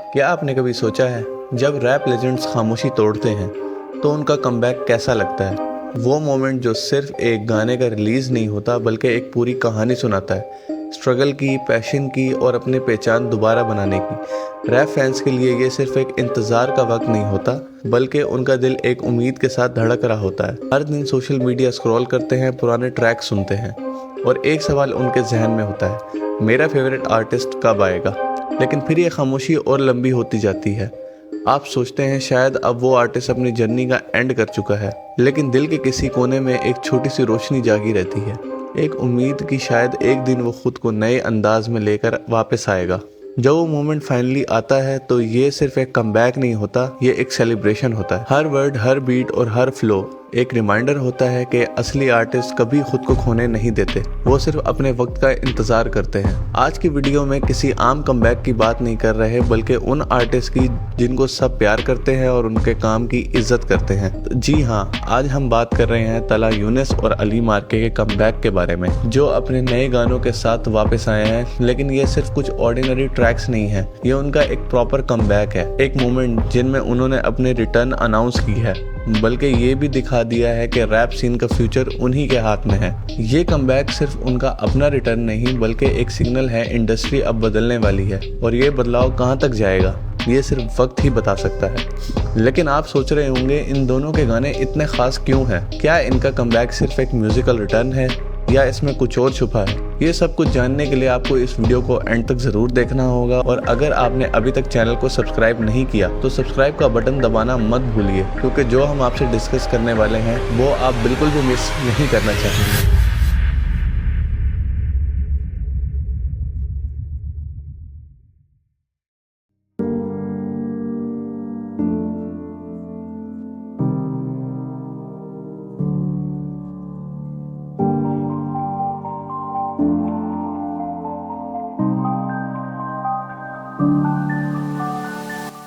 क्या आपने कभी सोचा है जब रैप लेजेंड्स खामोशी तोड़ते हैं तो उनका कमबैक कैसा लगता है? वो मोमेंट जो सिर्फ एक गाने का रिलीज़ नहीं होता बल्कि एक पूरी कहानी सुनाता है, स्ट्रगल की, पैशन की और अपनी पहचान दोबारा बनाने की। रैप फैंस के लिए ये सिर्फ एक इंतज़ार का वक्त नहीं होता बल्कि उनका दिल एक उम्मीद के साथ धड़क रहा होता है। हर दिन सोशल मीडिया स्क्रॉल करते हैं, पुराने ट्रैक सुनते हैं और एक सवाल उनके जहन में होता है, मेरा फेवरेट आर्टिस्ट कब आएगा? लेकिन फिर ये खामोशी और लंबी होती जाती है। आप सोचते हैं शायद अब वो आर्टिस्ट अपनी जर्नी का एंड कर चुका है, लेकिन दिल के किसी कोने में एक छोटी सी रोशनी जागी रहती है, एक उम्मीद कि शायद एक दिन वो खुद को नए अंदाज में लेकर वापस आएगा। जब वो मोमेंट फाइनली आता है तो ये सिर्फ एक कमबैक नहीं होता, ये एक सेलिब्रेशन होता है। हर वर्ड, हर बीट और हर फ्लो एक रिमाइंडर होता है कि असली आर्टिस्ट कभी खुद को खोने नहीं देते, वो सिर्फ अपने वक्त का इंतजार करते हैं। आज की वीडियो में किसी आम कमबैक की बात नहीं कर रहे बल्कि उन आर्टिस्ट की जिनको सब प्यार करते हैं और उनके काम की इज्जत करते हैं। जी हाँ, आज हम बात कर रहे हैं तला यूनिस और अली मार्के के कमबैक के बारे में, जो अपने नए गानों के साथ वापस आए हैं। लेकिन ये सिर्फ कुछ ऑर्डिनरी ट्रैक्स नहीं है, ये उनका एक प्रॉपर कमबैक है, एक मोमेंट जिनमें उन्होंने अपने रिटर्न अनाउंस की है, बल्कि ये भी दिखा दिया है कि रैप सीन का फ्यूचर उन्हीं के हाथ में है। ये कमबैक सिर्फ उनका अपना रिटर्न नहीं बल्कि एक सिग्नल है, इंडस्ट्री अब बदलने वाली है और ये बदलाव कहाँ तक जाएगा ये सिर्फ वक्त ही बता सकता है। लेकिन आप सोच रहे होंगे इन दोनों के गाने इतने खास क्यों हैं? क्या इनका कमबैक सिर्फ एक म्यूजिकल रिटर्न है या इसमें कुछ और छुपा है? ये सब कुछ जानने के लिए आपको इस वीडियो को एंड तक जरूर देखना होगा और अगर आपने अभी तक चैनल को सब्सक्राइब नहीं किया तो सब्सक्राइब का बटन दबाना मत भूलिए, क्योंकि जो हम आपसे डिस्कस करने वाले हैं वो आप बिल्कुल भी मिस नहीं करना चाहेंगे।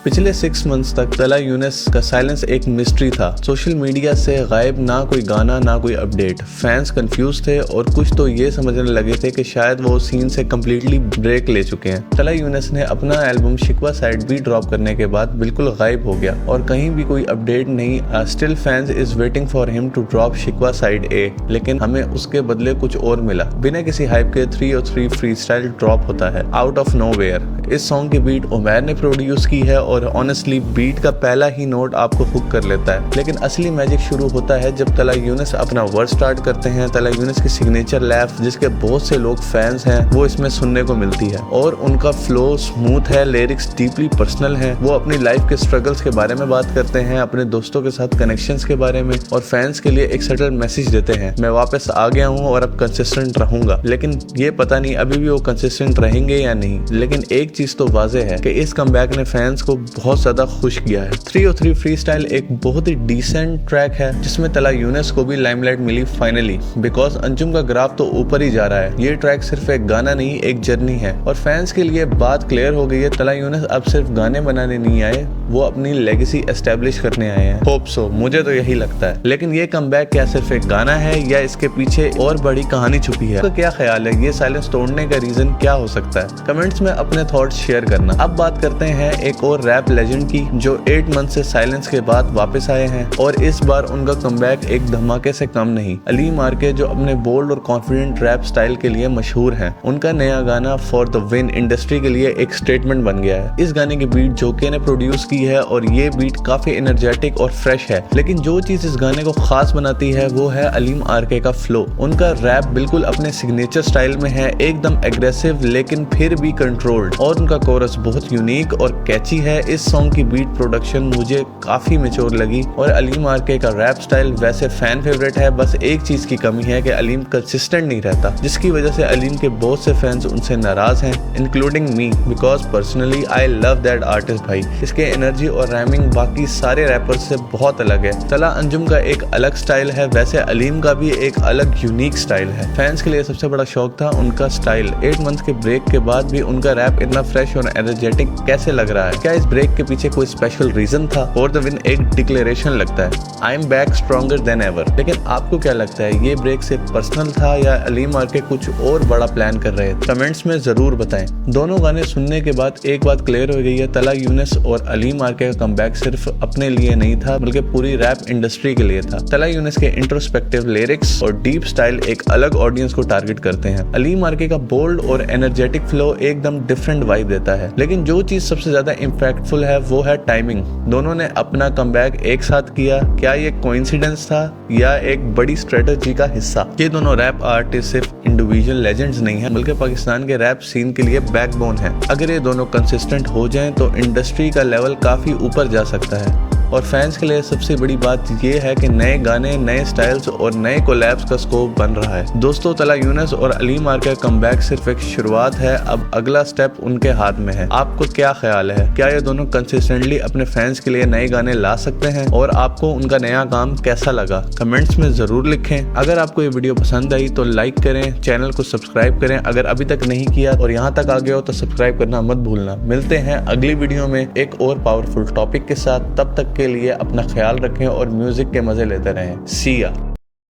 पिछले 6 मंथ्स तक तला यूनिस का साइलेंस एक मिस्ट्री था। सोशल मीडिया से गायब, ना कोई गाना ना कोई अपडेट। फैंस कंफ्यूज थे और कुछ तो ये समझने लगे थे कि शायद वो सीन से कम्प्लीटली ब्रेक ले चुके हैं। तला यूनिस ने अपना एल्बम शिकवा साइड बी ड्रॉप करने के बाद बिल्कुल गायब हो गया और कहीं भी कोई अपडेट नहीं। Still fans is waiting for him to drop Shikwa side A, लेकिन हमें उसके बदले कुछ और मिला। बिना किसी हाइप के 303 फ्री स्टाइल ड्रॉप होता है आउट ऑफ नोवेयर। इस सॉन्ग की बीट उमैर ने प्रोड्यूस की है और ऑनेस्टली बीट का पहला ही नोट आपको हुक कर लेता है। लेकिन असली मैजिक शुरू होता है जब तला यूनिस अपना वर्ड स्टार्ट करते हैं। तला यूनिस की सिग्नेचर लैफ, जिसके बहुत से लोग फैंस हैं, वो इसमें सुनने को मिलती है और उनका फ्लो स्मूथ है, लिरिक्स डीपली पर्सनल है। वो अपनी लाइफ के स्ट्रगल्स के बारे में बात करते हैं, अपने दोस्तों के साथ कनेक्शंस के बारे में और फैंस के लिए एक सटल मैसेज देते हैं, मैं वापस आ गया हूँ और अब कंसिस्टेंट रहूंगा। लेकिन ये पता नहीं अभी भी वो कंसिस्टेंट रहेंगे या नहीं। लेकिन एक चीज तो वाज़ेह है कि इस कमबैक ने फैंस को बहुत ज्यादा खुश किया है। 303 फ्रीस्टाइल एक बहुत ही डिसेंट ट्रैक है जिसमें तला यूनिस को भी लाइमलाइट मिली फाइनली, बिकॉज अंजुम का ग्राफ तो ऊपर ही जा रहा है। ये ट्रैक सिर्फ एक गाना नहीं, एक जर्नी है और फैंस के लिए बात क्लियर हो गई है, तला यूनिस अब सिर्फ गाने बनाने नहीं आए, वो अपनी लेगेसी एस्टेब्लिश करने आए हैं। होप सो, मुझे तो यही लगता है। लेकिन ये कमबैक क्या सिर्फ एक गाना है या इसके पीछे और बड़ी कहानी छुपी है? तो क्या ख्याल है, ये साइलेंस तोड़ने का रीजन क्या हो सकता है? कमेंट्स में अपने थॉट्स शेयर करना। अब बात करते हैं एक और रैप लेजेंड की जो 8 मंथ से साइलेंस के बाद वापस आए हैं और इस बार उनका कमबैक एक धमाके से कम नहीं। अली मार्के, जो अपने बोल्ड और कॉन्फिडेंट रैप स्टाइल के लिए मशहूर हैं, उनका नया गाना फॉर द विन इंडस्ट्री के लिए एक स्टेटमेंट बन गया है। इस गाने की बीट जोके ने प्रोड्यूस की है और ये बीट काफी एनर्जेटिक और फ्रेश है। लेकिन जो चीज इस गाने को खास बनाती है वो है अलीम आरके का फ्लो। उनका रैप बिल्कुल अपने सिग्नेचर स्टाइल में है, एकदम एग्रेसिव लेकिन फिर भी कंट्रोल्ड, और उनका कोरस बहुत यूनिक और कैची है। इस सॉन्ग की बीट प्रोडक्शन मुझे काफी मैच्योर लगी और अलीम आरके का रैप स्टाइल वैसे फैन फेवरेट है। बस एक चीज की कमी है कि अलीम कंसिस्टेंट नहीं रहता, जिसकी वजह से अलीम के बहुत से फैंस उनसे नाराज हैं, including me, because personally I love that artist भाई। इसके एनर्जी और रैमिंग बाकी सारे रैपर्स से बहुत अलग है। तला अंजुम का एक अलग स्टाइल है, वैसे अलीम का भी एक अलग यूनिक स्टाइल है। फैंस के लिए सबसे बड़ा शौक था उनका स्टाइल। 8 मंथ के ब्रेक के बाद भी उनका रैप इतना फ्रेश और एनर्जेटिक कैसे लग रहा है? क्या इस ब्रेक के पीछे कोई स्पेशल रीजन था? फॉर द विन एक डिक्लेरेशन लगता है, I am back stronger than ever. लेकिन आपको क्या लगता है, ये ब्रेक सिर्फ पर्सनल था या अली मार्के कुछ और बड़ा प्लान कर रहे थे? कमेंट्स में जरूर बताएं। दोनों गाने सुनने के बाद एक बात क्लियर हो गई है, तला यूनिस और अली मार्के का कमबैक सिर्फ अपने लिए नहीं था बल्कि पूरी रैप इंडस्ट्री के लिए था। तला यूनिस के इंट्रोस्पेक्टिव लिरिक्स और डीप स्टाइल एक अलग ऑडियंस को टारगेट करते हैं। अली मार्के का बोल्ड और एनर्जेटिक फ्लो एकदम डिफरेंट वाइब देता है। लेकिन जो चीज सबसे ज्यादा इम्पैक्टफुल है वो है टाइमिंग। दोनों ने अपना कमबैक एक साथ किया। क्या ये कोइंसिडेंस था या एक बड़ी स्ट्रेटजी का हिस्सा? ये दोनों रैप आर्टिस्ट सिर्फ इंडिविजुअल लेजेंड्स नहीं है बल्कि पाकिस्तान के रैप सीन के लिए बैकबोन है। अगर ये दोनों कंसिस्टेंट हो जाएं तो इंडस्ट्री का लेवल काफी ऊपर जा सकता है। और फैंस के लिए सबसे बड़ी बात ये है कि नए गाने, नए स्टाइल्स और नए कोलैब्स का स्कोप बन रहा है। दोस्तों, तला यूनिस और अली मार्के का कमबैक सिर्फ एक शुरुआत है, अब अगला स्टेप उनके हाथ में है। आपको क्या ख्याल है, क्या ये दोनों कंसिस्टेंटली अपने फैंस के लिए नए गाने ला सकते हैं? और आपको उनका नया काम कैसा लगा? कमेंट्स में जरूर लिखें। अगर आपको ये वीडियो पसंद आई तो लाइक करें, चैनल को सब्सक्राइब करें अगर अभी तक नहीं किया, और यहाँ तक आ गए हो तो सब्सक्राइब करना मत भूलना। मिलते हैं अगली वीडियो में एक और पावरफुल टॉपिक के साथ। तब तक के लिए अपना ख्याल रखें और म्यूजिक के मजे लेते रहें। सी या।